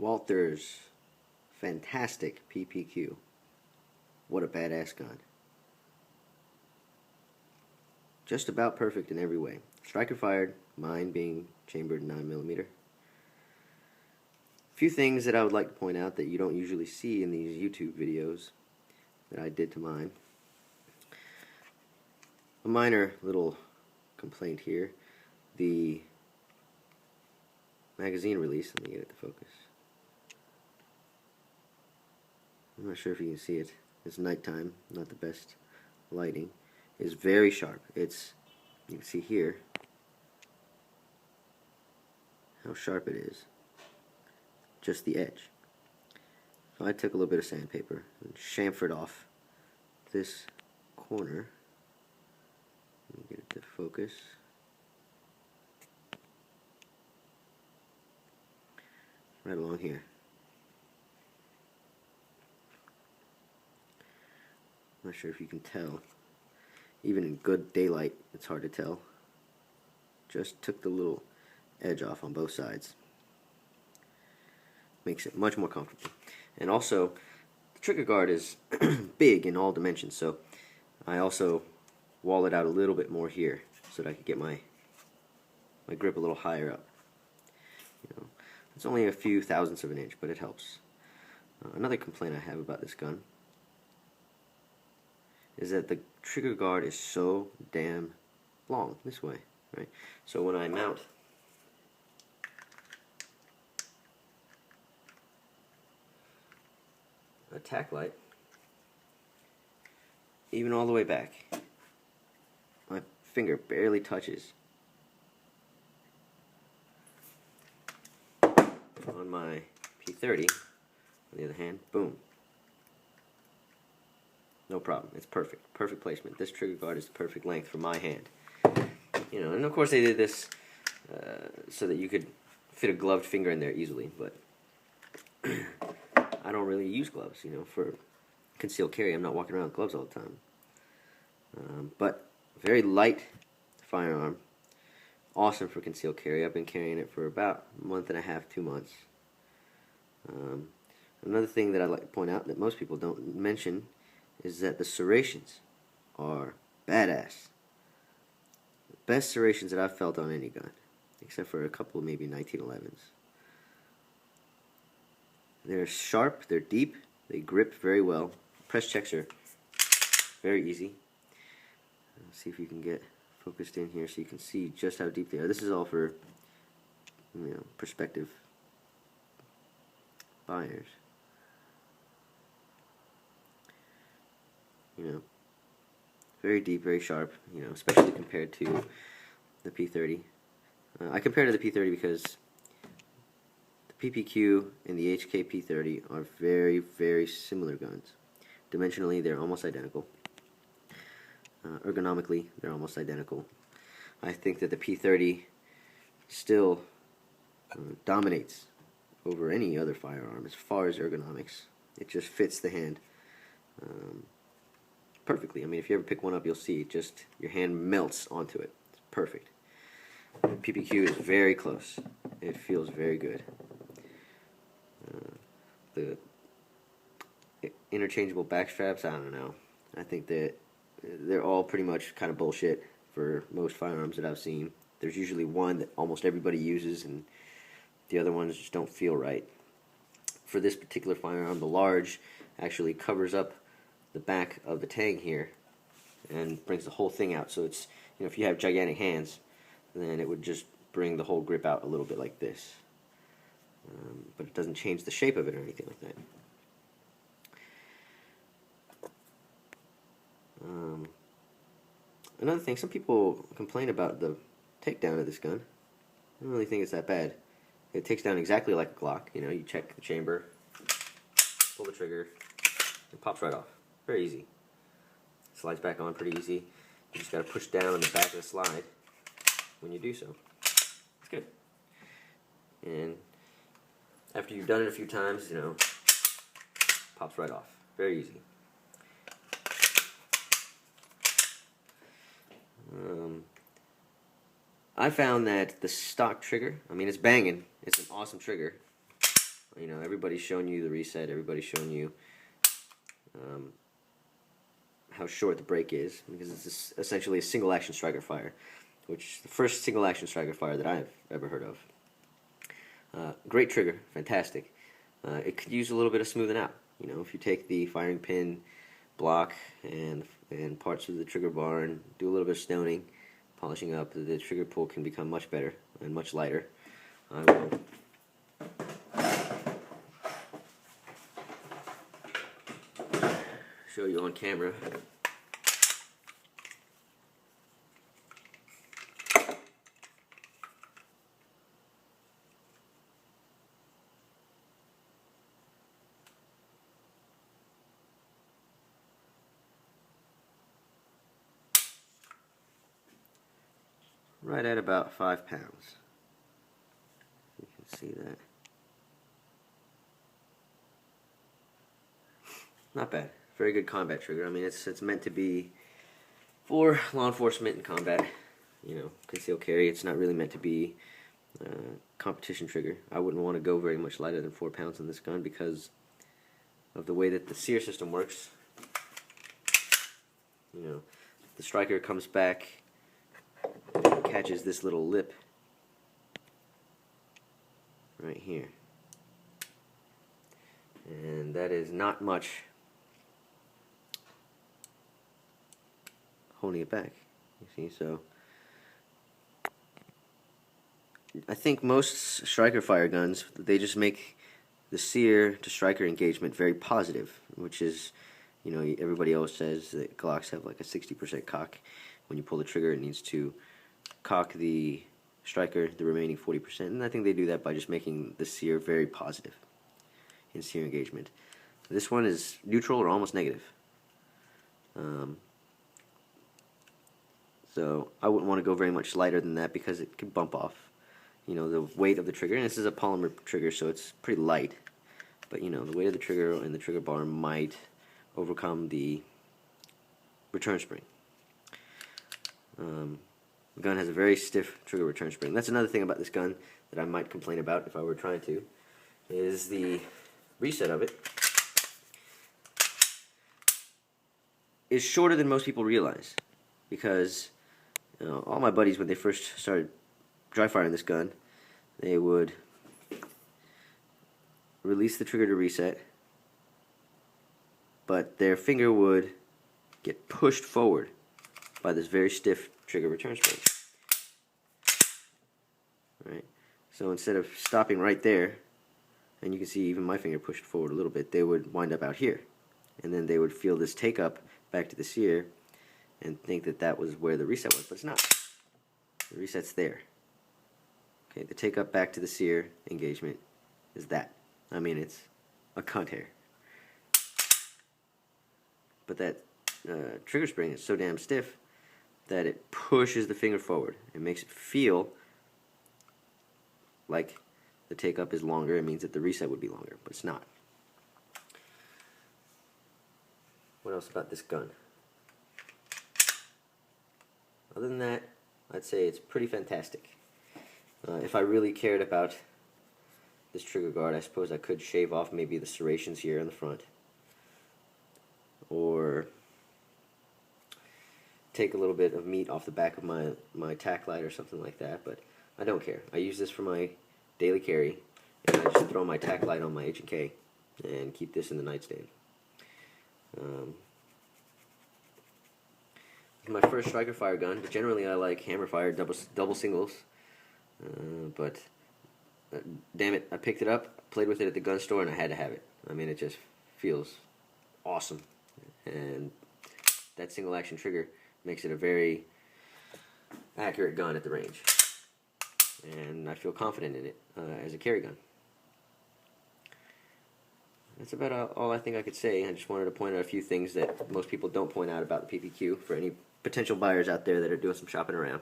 Walther's fantastic PPQ. What a badass gun. Just about perfect in every way. Striker fired, mine being chambered 9mm. A few things that I would like to point out that you don't usually see in these YouTube videos that I did to mine. A minor little complaint here. The magazine release, let me get it to focus. I'm not sure if you can see it. It's nighttime, not the best lighting. It's very sharp. It's, you can see here how sharp it is. Just the edge. So I took a little bit of sandpaper and chamfered off this corner. Let me get it to focus. Right along here. I'm not sure if you can tell. Even in good daylight, it's hard to tell. Just took the little edge off on both sides. Makes it much more comfortable. And also, the trigger guard is big in all dimensions, so I also wall it out a little bit more here so that I could get my grip a little higher up. You know, it's only a few thousandths of an inch, but it helps. Another complaint I have about this gun is that the trigger guard is so damn long this way, right? So when I mount a tack light, even all the way back, my finger barely touches on my P30. On the other hand, boom. No problem. It's perfect. Perfect placement. This trigger guard is the perfect length for my hand. You know, and of course they did this so that you could fit a gloved finger in there easily, but I don't really use gloves, you know, for concealed carry. I'm not walking around with gloves all the time. But very light firearm. Awesome for concealed carry. I've been carrying it for about a month and a half, 2 months. Another thing that I'd like to point out that most people don't mention is that the serrations are badass. The best serrations that I've felt on any gun, except for a couple of maybe 1911s. They're sharp, they're deep, they grip very well. Press checks are very easy. Let's see if you can get focused in here so you can see just how deep they are. This is all for, you know, prospective buyers. You know, very deep, very sharp, you know, especially compared to the P30. I compare to the P30 because the PPQ and the HK P30 are very, very similar guns. Dimensionally, they're almost identical. Ergonomically, they're almost identical. I think that the P30 still dominates over any other firearm as far as ergonomics. It just fits the hand perfectly. I mean, if you ever pick one up, you'll see just your hand melts onto it. It's perfect. PPQ is very close. It feels very good. The interchangeable back straps, I don't know. I think that they're all pretty much kind of bullshit for most firearms that I've seen. There's usually one that almost everybody uses, and the other ones just don't feel right. For this particular firearm, the large actually covers up the back of the tang here and brings the whole thing out. So it's, you know, if you have gigantic hands, then it would just bring the whole grip out a little bit like this. But it doesn't change the shape of it or anything like that. Another thing, some people complain about the takedown of this gun. I don't really think it's that bad. It takes down exactly like a Glock. You know, you check the chamber, pull the trigger, it pops right off. Very easy. Slides back on pretty easy. You just got to push down on the back of the slide when you do so. It's good. And after you've done it a few times, you know, pops right off. Very easy. I found that the stock trigger, I mean, it's banging. It's an awesome trigger. You know, everybody's shown you the reset. Everybody's shown you how short the break is, because it's essentially a single action striker fire, which is the first single action striker fire that I've ever heard of. Great trigger, fantastic. It could use a little bit of smoothing out. You know, if you take the firing pin block and parts of the trigger bar and do a little bit of stoning, polishing up, the trigger pull can become much better and much lighter. I will show you on camera. Right at about 5 pounds. You can see that. Not bad. Very good combat trigger. I mean, it's meant to be for law enforcement and combat. You know, concealed carry. It's not really meant to be competition trigger. I wouldn't want to go very much lighter than 4 pounds on this gun because of the way that the sear system works. You know, the striker comes back, catches this little lip right here, and that is not much holding it back, you see. So I think most striker fire guns, they just make the sear to striker engagement very positive, which is, you know, everybody always says that Glocks have like a 60% cock. When you pull the trigger, it needs to cock the striker the remaining 40%, and I think they do that by just making the sear very positive in sear engagement. This one is neutral or almost negative. So I wouldn't want to go very much lighter than that because it could bump off, you know, the weight of the trigger. And this is a polymer trigger, so it's pretty light, but you know, the weight of the trigger and the trigger bar might overcome the return spring. The gun has a very stiff trigger return spring. That's another thing about this gun that I might complain about if I were trying to, is the reset of it is shorter than most people realize. Because, you know, all my buddies, when they first started dry firing this gun, they would release the trigger to reset, but their finger would get pushed forward by this very stiff trigger return spring. Right? So instead of stopping right there, and you can see even my finger pushed forward a little bit, they would wind up out here. And then they would feel this take up back to the sear and think that that was where the reset was, but it's not. The reset's there. Okay, the take up back to the sear engagement is that. I mean, it's a cunt hair. But that trigger spring is so damn stiff that it pushes the finger forward. It makes it feel like the take up is longer. It means that the reset would be longer, but it's not. What else about this gun? Other than that, I'd say it's pretty fantastic. If I really cared about this trigger guard, I suppose I could shave off maybe the serrations here in the front, or take a little bit of meat off the back of my tack light or something like that, but I don't care. I use this for my daily carry, and I just throw my tack light on my H&K and keep this in the nightstand. My first striker fire gun, but generally I like hammer fire double singles, but damn it, I picked it up, played with it at the gun store, and I had to have it. I mean, it just feels awesome, and that single action trigger makes it a very accurate gun at the range, and I feel confident in it as a carry gun. That's about all I think I could say. I just wanted to point out a few things that most people don't point out about the PPQ for any potential buyers out there that are doing some shopping around.